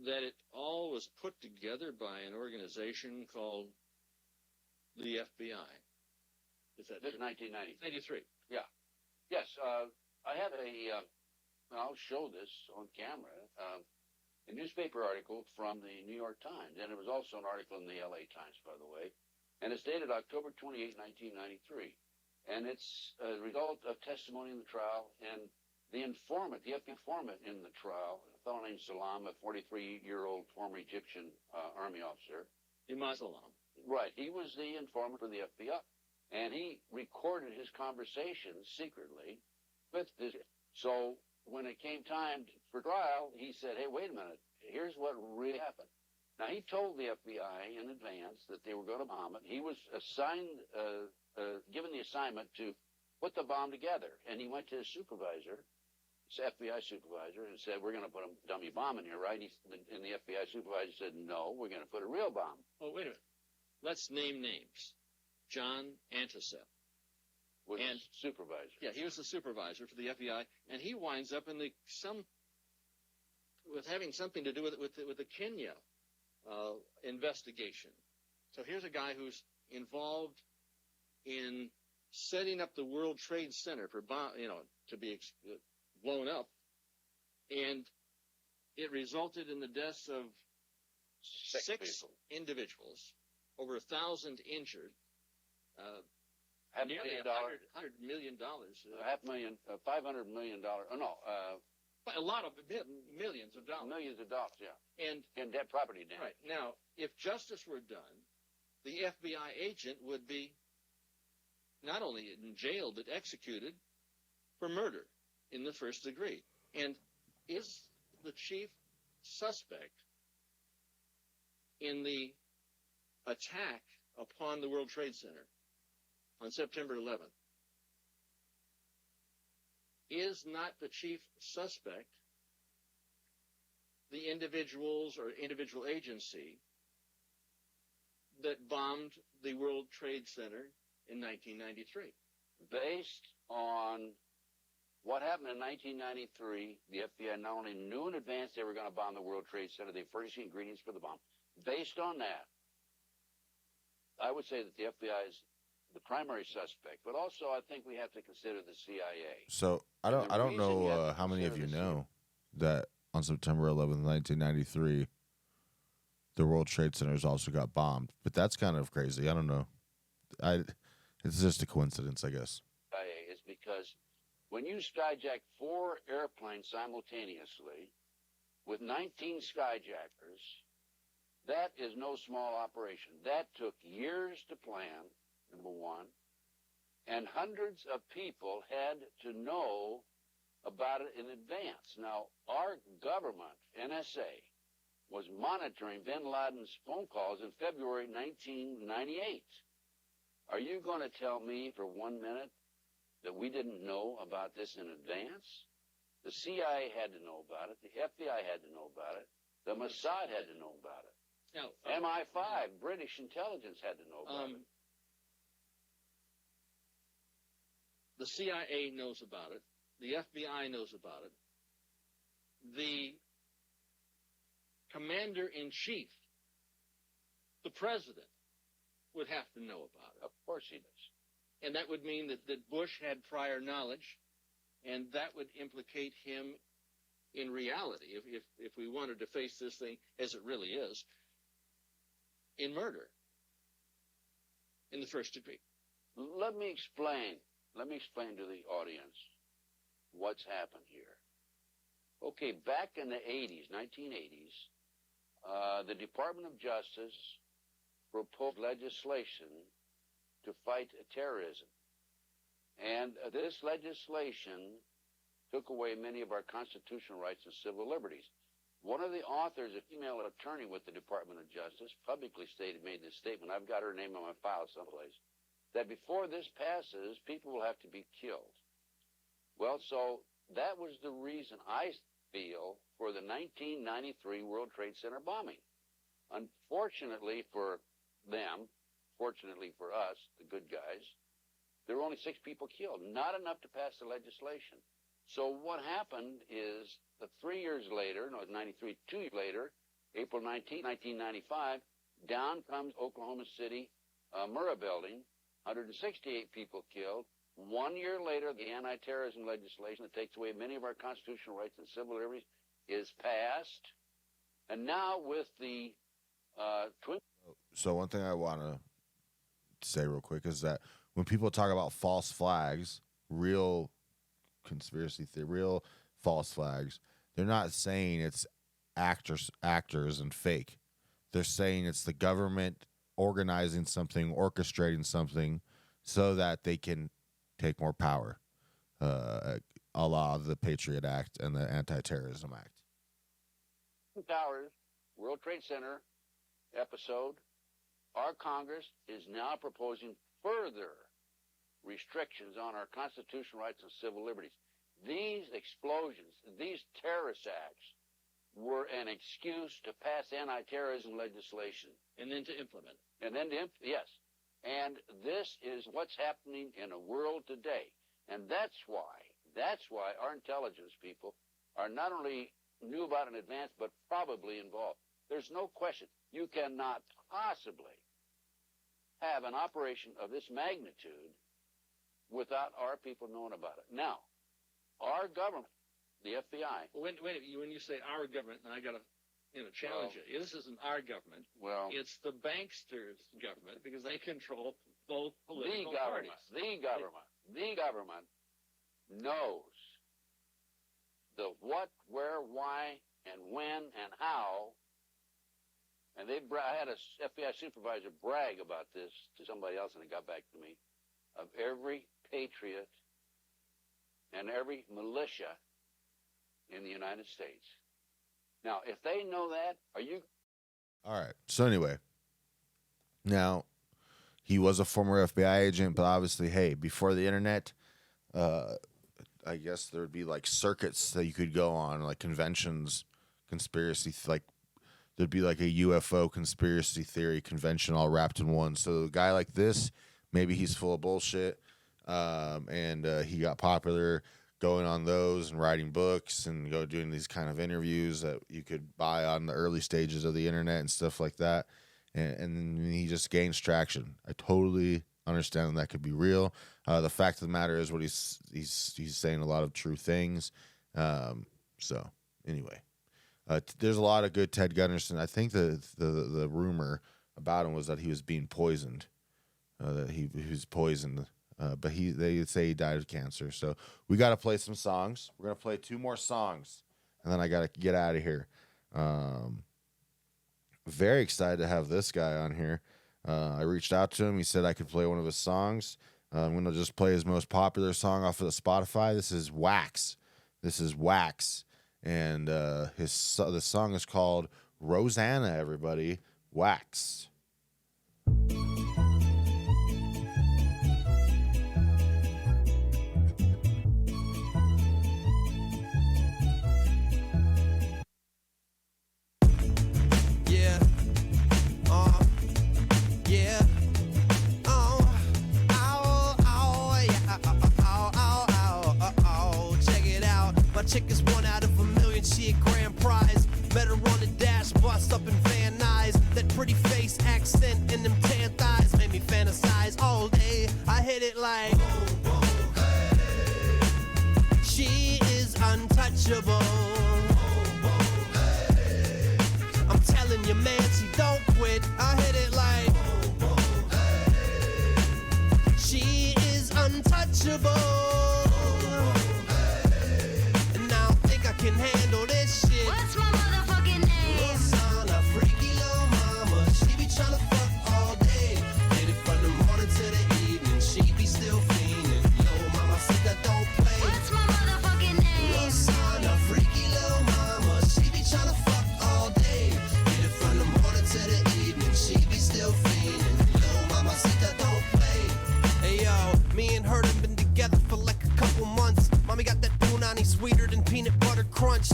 That it all was put together by an organization called the FBI. Is that This is 1993. 93? Yeah. Yes. I have I'll show this on camera, a newspaper article from the New York Times, and it was also an article in the LA Times, by the way, and it's dated October 28, 1993, and it's a result of testimony in the trial, and the informant, the FBI informant in the trial, a fellow named Salam, a 43-year-old former Egyptian army officer. Imam Salam. Right. He was the informant for the FBI. And he recorded his conversations secretly with this. So when it came time for trial, he said, hey, wait a minute. Here's what really happened. Now, he told the FBI in advance that they were going to bomb it. He was assigned, given the assignment to put the bomb together. And he went to his supervisor, his FBI supervisor, and said, we're going to put a dummy bomb in here, right? And the FBI supervisor said, no, we're going to put a real bomb. Oh, wait a minute. Let's name names. John Antisep. Was his supervisor. Yeah, he was the supervisor for the FBI, and he winds up in with having something to do with the Kenya investigation. So here's a guy who's involved in setting up the World Trade Center for to be blown up, and it resulted in the deaths of six individuals, over 1,000 injured. Nearly $100 million. $500 million. Oh, no. A lot of millions of dollars. Millions of dollars, yeah. And debt property damage. Right. Now, if justice were done, the FBI agent would be not only in jail, but executed for murder in the first degree. And is the chief suspect in the attack upon the World Trade Center on September 11th, is not the chief suspect the individuals or individual agency that bombed the World Trade Center in 1993? Based on what happened in 1993, the FBI not only knew in advance they were going to bomb the World Trade Center, they furnished the ingredients for the bomb. Based on that, I would say that the FBI is the primary suspect, but also I think we have to consider the CIA. So I don't know how many of you know that on September 11th, 1993, the World Trade Centers also got bombed. But that's kind of crazy. I don't know. It's just a coincidence, I guess. CIA is because when you skyjack 4 airplanes simultaneously with 19 skyjackers, that is no small operation. That took years to plan, number one, and hundreds of people had to know about it in advance. Now, our government, NSA, was monitoring bin Laden's phone calls in February 1998. Are you going to tell me for 1 minute that we didn't know about this in advance? The CIA had to know about it. The FBI had to know about it. The Mossad had to know about it. Now, MI5, British intelligence, had to know about it. The CIA knows about it. The FBI knows about it. The commander-in-chief, the president, would have to know about it. Of course he does. And that would mean that Bush had prior knowledge, and that would implicate him in reality, if we wanted to face this thing as it really is, in murder in the first degree. Let me explain to the audience what's happened here. Okay, back in the 80s, 1980s, the Department of Justice proposed legislation to fight terrorism. And this legislation took away many of our constitutional rights and civil liberties. One of the authors, a female attorney with the Department of Justice, publicly made this statement. I've got her name on my file someplace, that before this passes, people will have to be killed. Well, so that was the reason, I feel, for the 1993 World Trade Center bombing. Unfortunately for them, fortunately for us, the good guys, there were only 6 people killed, not enough to pass the legislation. So what happened is that 3 years later, no, it was 93, 2 years later, April 19, 1995, down comes Oklahoma City Murrah building, 168 people killed. 1 year later, the anti-terrorism legislation that takes away many of our constitutional rights and civil liberties is passed. And now with the twin... So one thing I want to say real quick is that when people talk about false flags, real conspiracy theory, real false flags, they're not saying it's actors and fake. They're saying it's the government organizing something, orchestrating something so that they can take more power, a la the Patriot Act and the Anti-Terrorism Act. Towers, World Trade Center, episode, our Congress is now proposing further restrictions on our constitutional rights and civil liberties. These explosions, these terrorist acts, were an excuse to pass anti-terrorism legislation. And then to implement. Yes. And this is what's happening in the world today. And that's why our intelligence people are not only knew about in advance, but probably involved. There's no question. You cannot possibly have an operation of this magnitude without our people knowing about it. Now, our government, the FBI. When you say our government, and I got to challenge it. This isn't our government. Well, it's the banksters' government because they control both political parties. The government knows the what, where, why, and when, and how. And I had a FBI supervisor brag about this to somebody else, and it got back to me, of every patriot and every militia in the United States. Now, if they know that, are you... All right. So anyway, now, he was a former FBI agent, but obviously, hey, before the internet, I guess there would be like circuits that you could go on, like conventions, conspiracy, like there'd be like a UFO conspiracy theory convention all wrapped in one. So a guy like this, maybe he's full of bullshit, and he got popular going on those and writing books and doing these kind of interviews that you could buy on the early stages of the internet and stuff like that. And he just gains traction. I totally understand that could be real. The fact of the matter is, what he's saying a lot of true things. So anyway, there's a lot of good Ted Gunderson. I think the rumor about him was that he was being poisoned, that he was poisoned. But they say he died of cancer. So we got to play some songs. We're going to play 2 more songs, and then I got to get out of here. Very excited to have this guy on here. I reached out to him. He said I could play one of his songs. I'm going to just play his most popular song off of the Spotify. This is Wax. And the song is called Rosanna, everybody. Wax. Chick is 1 out of a million, she a grand prize. Met her on the dash, bust up in Van Nuys. That pretty face, accent, and them tan thighs made me fantasize all day. I hit it like boom, boom, hey. She is untouchable. Boom, boom, hey. I'm telling you, man, she don't quit. I hit it like boom, boom, hey. She is untouchable. Can handle this shit. What's my motherfucking name? Rosanna, freaky little mama. She be tryna fuck all day. Hit it from the morning to the evening. She be still fiending. Yo, mama, see that don't play. What's my motherfucking name? Rosanna, freaky little mama. She be tryna fuck all day. Hit it from the morning to the evening. She be still fiending. Yo, mama, see that don't play. Hey yo, me and her done been together for like a couple months. Mommy got that punani sweeter than peanut butter crunch.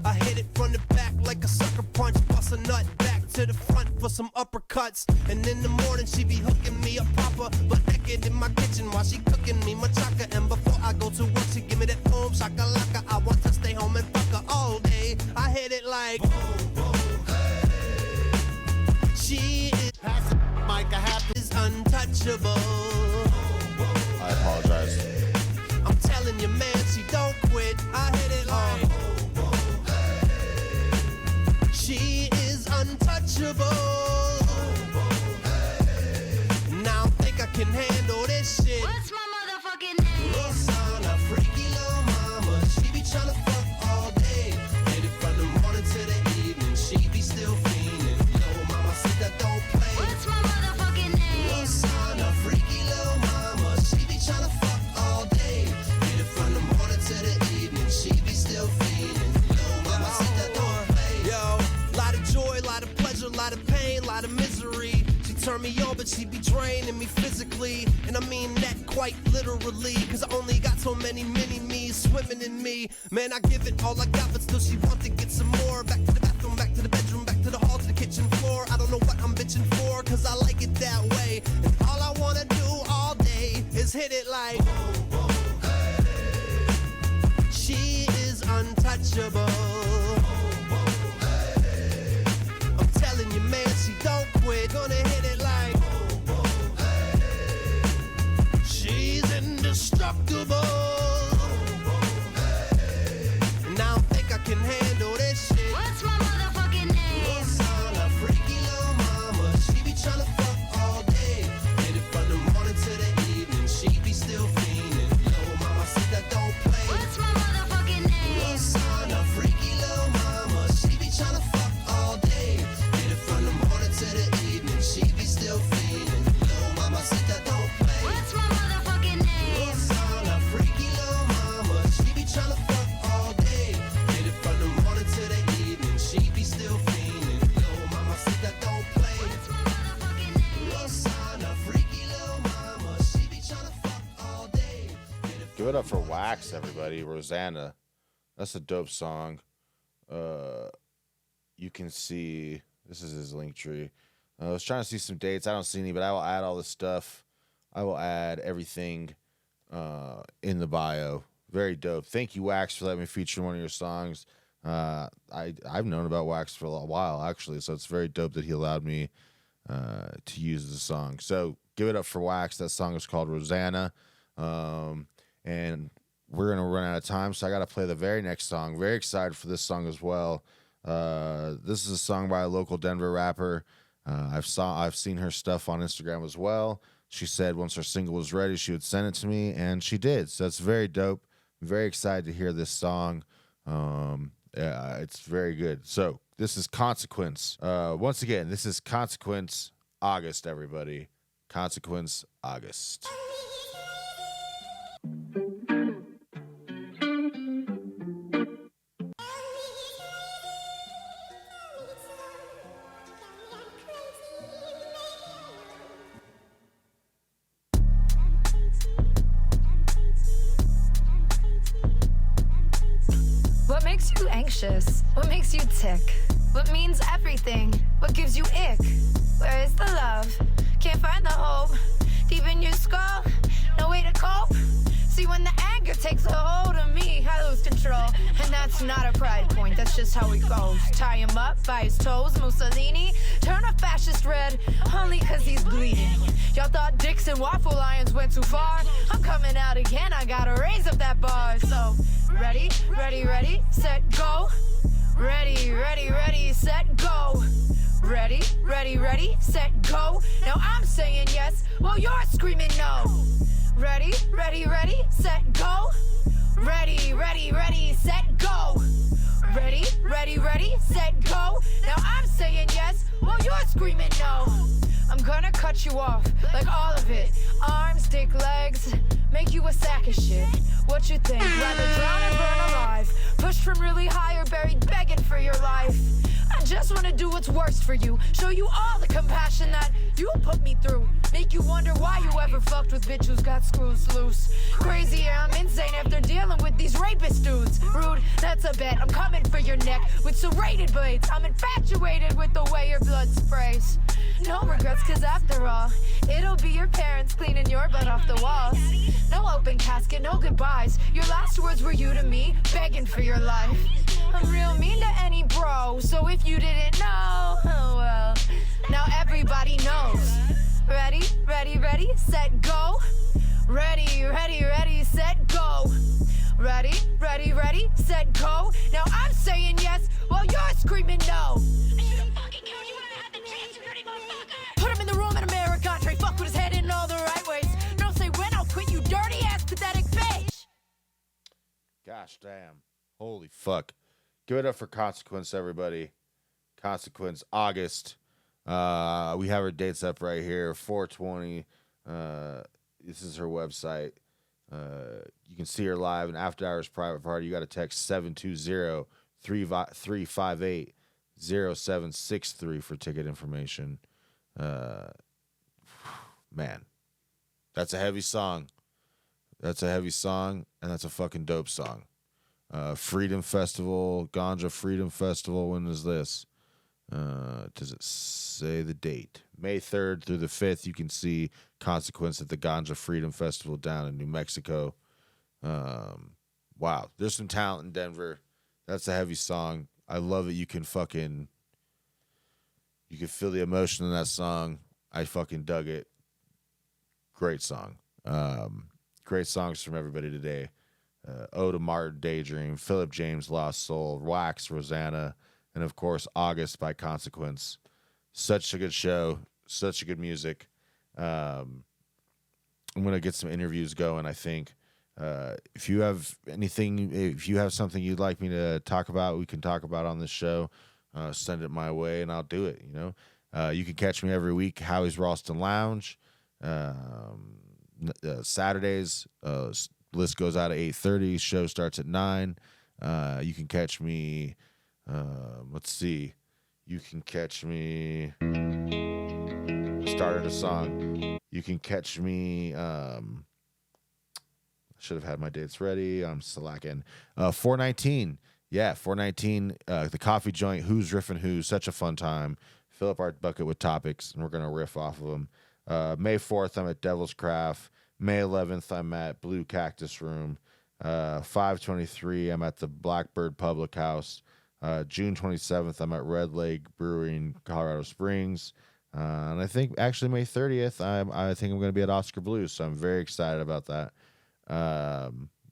I hit it from the back like a sucker punch. Bust a nut back to the front for some uppercuts. And in the morning she be hooking me up proper, but naked in my kitchen while she cooking me machaca. And before I go to work she give me that boom shakalaka. I want to stay home and fuck her all day. I hit it like boom, boom, hey. She is is untouchable. I apologize. I'm telling you, man, she don't quit. I hit it like she is untouchable. Now I think I can handle this shit. What's my motherfucking name? Rosanna, freaky little mama. She be tryna fuck all day. Hit it from the morning to the evening. She be still fiending. Yo, mama, see that don't play. What's my motherfucking name? Rosanna, freaky little mama. She be tryna fuck all day. Hit it from the morning to the evening. She be still fiending. Yo, mama, see that don't play. Yo, lot of joy, lot of pleasure, lot of pain. pain, lot of misery. She turned me on, but she be draining me physically. And I mean that quite literally, cause I only got so many mini-me's swimming in me. Man, I give it all I got, but still she want to get some more. Back to the bathroom, back to the bedroom, back to the hall, to the kitchen floor. I don't know what I'm bitching for, cause I like it that way. And all I wanna do all day is hit it like boom, boom, hey. She is untouchable. Boom, boom, hey. I'm telling you, man, she don't quit. Gonna hit it like boom, boom, hey. She's indestructible. Boom, boom, hey. And I don't think I can handle this shit. What's my motherfucking name? Rosanna, freaky little mama. She be tryna fuck all day. Hit it from the morning to the evening. She be still fiending. Little mama, see that don't play. What's my motherfucking name? Rosanna, freaky little mama. She be tryna fuck all day. Hit it from the morning to the evening. She be still fiending. Little mama, see that don't play. What's my motherfucking name? Rosanna, freaky little mama. She be tryna fuck all day. Hit it from the morning to the evening. She be still fiending. Little mama, see that don't play. What's my motherfucking name? Rosanna, freaky little mama. She be tryna fuck all day. Hit it Give it up for Wax, everybody. Rosanna. That's a dope song. You can see, this is his link tree. I was trying to see some dates. I don't see any, but I will add all this stuff. I will add everything in the bio. Very dope. Thank you, Wax, for letting me feature one of your songs. I've known about Wax for a while, actually, so it's very dope that he allowed me to use the song. So give it up for Wax. That song is called Rosanna. And we're going to run out of time, so I got to play the very next song. Very excited for this song as well. This is a song by a local Denver rapper. I've seen her stuff on Instagram as well. She said once her single was ready, she would send it to me, and she did. So it's very dope. I'm very excited to hear this song. It's very good. So this is Consequence. Once again, this is Consequence August, everybody. Consequence August. What makes you anxious? What makes you tick? What means everything? What gives you ick? Where is the love? Can't find the hope. Deep in your skull, no way to cope. See, when the anger takes a hold of me, I lose control. And that's not a pride point, that's just how it goes. Tie him up by his toes, Mussolini. Turn a fascist red, only cause he's bleeding. Y'all thought dicks and waffle lions went too far. I'm coming out again, I gotta raise up that bar. So, ready, ready, ready, set, go. Ready, ready, ready, set, go. Ready, ready, ready, set, go. Now I'm saying yes, while you're screaming no. Ready, ready, ready, set, go. Ready, ready, ready, set, go. Ready, ready, ready, set, go. Now I'm saying yes, while you're screaming no. I'm gonna cut you off, like all of it. Arms, dick, legs, make you a sack of shit. What you think? Rather drown and burn alive. Pushed from really high or buried begging for your life. I just wanna do what's worst for you. Show you all the compassion that you put me through. Make you wonder why you ever fucked with bitch who's got screws loose. Crazy, yeah, I'm insane after dealing with these rapist dudes. Rude, that's a bet. I'm coming for your neck with serrated blades. I'm infatuated with the way your blood sprays. No regrets, cause after all, it'll be your parents cleaning your blood off the walls. No open casket, no goodbyes. Your last words were you to me, begging for your life. I'm real mean to any bro, so if you didn't know, oh well, now everybody knows. Ready, ready, ready, set, go. Ready, ready, ready, set, go. Ready, ready, ready, set, go. Now I'm saying yes, while you're screaming no. Put him in the room in America, Trey fuck with his head in all the right ways. Don't say when, I'll quit, you dirty ass pathetic bitch. Gosh damn. Holy fuck. Give it up for Consequence, everybody. Consequence, August. We have her dates up right here. 420. This is her website. You can see her live in After Hours Private Party. You got to text 720-3358. 0763 for ticket information. Man, that's a heavy song. That's a heavy song, and that's a fucking dope song. Freedom Festival, Ganja Freedom Festival. When is this? Does it say the date? May 3rd through the 5th. You can see Consequence at the Ganja Freedom Festival down in New Mexico. Wow, there's some talent in Denver. That's a heavy song. I love it. You can feel the emotion in that song. I fucking dug it. Great song. Great songs from everybody today. Oda Martian, DayDream, Phillip James, Lost Soul, Wax, Rosanna, and of course, August by Consequence. Such a good show. Such a good music. I'm going to get some interviews going, I think. If you have something you'd like me to talk about, we can talk about on this show. Send it my way, and I'll do it, You can catch me every week, Howie's Ralston Lounge. Saturdays, list goes out at 8:30. Show starts at 9. You can catch me. Let's see. You can catch me. Started a song. You can catch me. Should have had my dates ready. I'm slacking. 419. Yeah, 419. The coffee joint. Who's riffing who? Such a fun time. Fill up our bucket with topics, and we're gonna riff off of them. May 4th, I'm at Devil's Craft. May 11th, I'm at Blue Cactus Room. 5/23, I'm at the Blackbird Public House. June 27th, I'm at Red Lake Brewery in Colorado Springs. And I think actually May 30th, I think I'm going to be at Oscar Blues, so I'm very excited about that.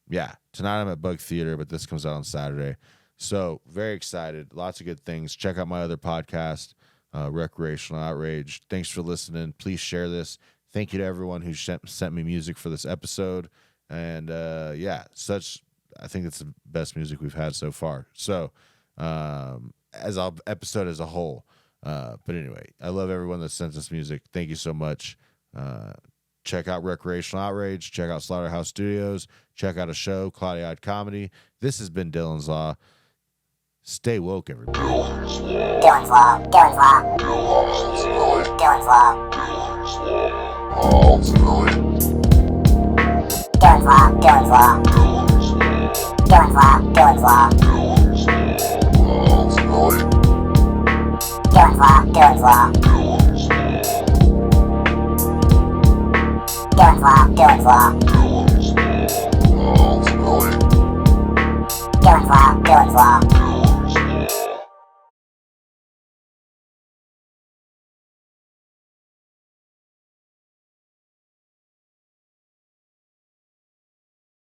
Yeah, tonight I'm at Bug Theater, but this comes out on Saturday. So very excited. Lots of good things. Check out my other podcast, Recreational Outrage. Thanks for listening. Please share this. Thank you to everyone who sent me music for this episode. And yeah, I think it's the best music we've had so far. So as our episode as a whole. But anyway, I love everyone that sent us music. Thank you so much. Check out Recreational Outrage. Check out Slaughterhouse Studios. Check out a show, Cloudy Eyed Comedy. This has been Dylan's Law. Stay woke, everybody. Dylan's Law. Dylan's Law. Dylan's Law. Dylan's Law. Dylan's Law. Dylan's Law. Dylan's Law. Dylan's Law. Dylan's Law. Dylan's Law. Dylan's Law. Dylan's Law. Dylan's Law.